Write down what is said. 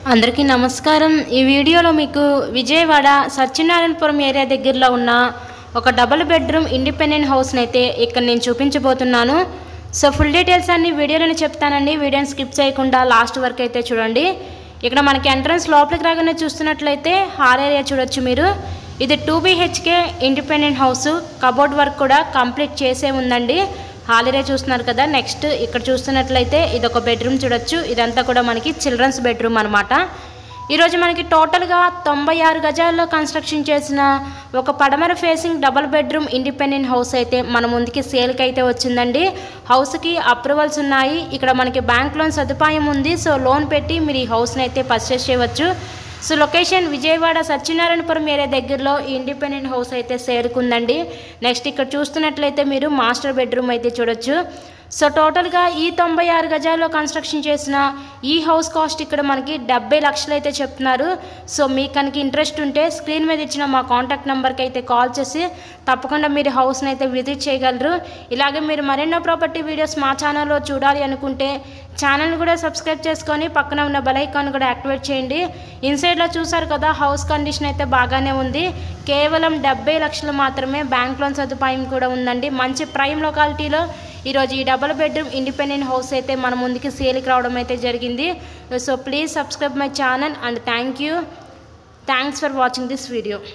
అందరికీ నమస్కారం। ఈ వీడియోలో మీకు విజయవాడ సత్యనారాయణపురం ఏరియా దగ్గరలో ఉన్న ఒక డబుల్ బెడ్రూమ్ ఇండిపెండెంట్ హౌస్ అయితే ఇక్కడ నేను చూపించబోతున్నాను। సో ఫుల్ డీటెయిల్స్ అన్ని వీడియోలోనే చెప్తానండి, వీడియోని స్కిప్ చేయకుండా లాస్ట్ వరకు అయితే చూడండి। ఇక్కడ మనకి ఎంట్రన్స్ లోపలికి రాగానే చూస్తున్నట్లయితే హాల్ ఏరియా చూడొచ్చు మీరు। ఇది 2 BHK independent house, cupboard work కూడా కంప్లీట్ చేసే ఉందండి। హాల్ ఏరియా చూస్తున్నారు కదా। నెక్స్ట్ ఇక్కడ చూస్తున్నట్లయితే ఇది ఒక బెడ్రూమ్ చూడొచ్చు, ఇదంతా కూడా మనకి చిల్డ్రన్స్ బెడ్రూమ్ అనమాట। ఈరోజు మనకి టోటల్గా 96 గజాల్లో కన్స్ట్రక్షన్ చేసిన ఒక పడమర facing double bedroom independent house అయితే మన ముందుకి సేల్కి అయితే వచ్చిందండి। హౌస్కి అప్రూవల్స్ ఉన్నాయి, ఇక్కడ మనకి బ్యాంక్ లోన్ సదుపాయం ఉంది। సో లోన్ పెట్టి మీరు ఈ హౌస్ని అయితే పర్చేస్ చేయవచ్చు। So location Vijayawada Satyanarayanapuram area దగ్గరలో ఈ ఇండిపెండెంట్ హౌస్ అయితే సేరుకుందండి। నెక్స్ట్ ఇక్కడ చూస్తున్నట్లయితే మీరు మాస్టర్ బెడ్రూమ్ అయితే చూడొచ్చు। సో టోటల్గా ఈ 96 గజాల్లో కన్స్ట్రక్షన్ చేసిన ఈ హౌస్ కాస్ట్ ఇక్కడ మనకి 70 లక్షలు అయితే చెప్తున్నారు। సో మీకు కనుక ఇంట్రెస్ట్ ఉంటే స్క్రీన్ మీద ఇచ్చిన మా కాంటాక్ట్ నెంబర్కి అయితే కాల్ చేసి తప్పకుండా మీరు హౌస్ని అయితే విజిట్ చేయగలరు। ఇలాగే మీరు మరెన్నో ప్రాపర్టీ వీడియోస్ మా ఛానల్లో చూడాలి అనుకుంటే ఛానల్ని కూడా సబ్స్క్రైబ్ చేసుకొని పక్కన ఉన్న బెల్ ఐకాన్ కూడా యాక్టివేట్ చేయండి। ఇన్సైడ్లో చూసారు కదా, హౌస్ కండిషన్ అయితే బాగానే ఉంది। కేవలం 70 లక్షలు మాత్రమే, బ్యాంక్ లోన్ సదుపాయం కూడా ఉందండి। మంచి ప్రైమ్ లొకాలిటీలో ఈరోజు ఈ డబుల్ బెడ్రూమ్ ఇండిపెండెంట్ హౌస్ అయితే మన ముందుకి సేల్కి రావడం అయితే జరిగింది। So please subscribe my channel and thanks for watching this video.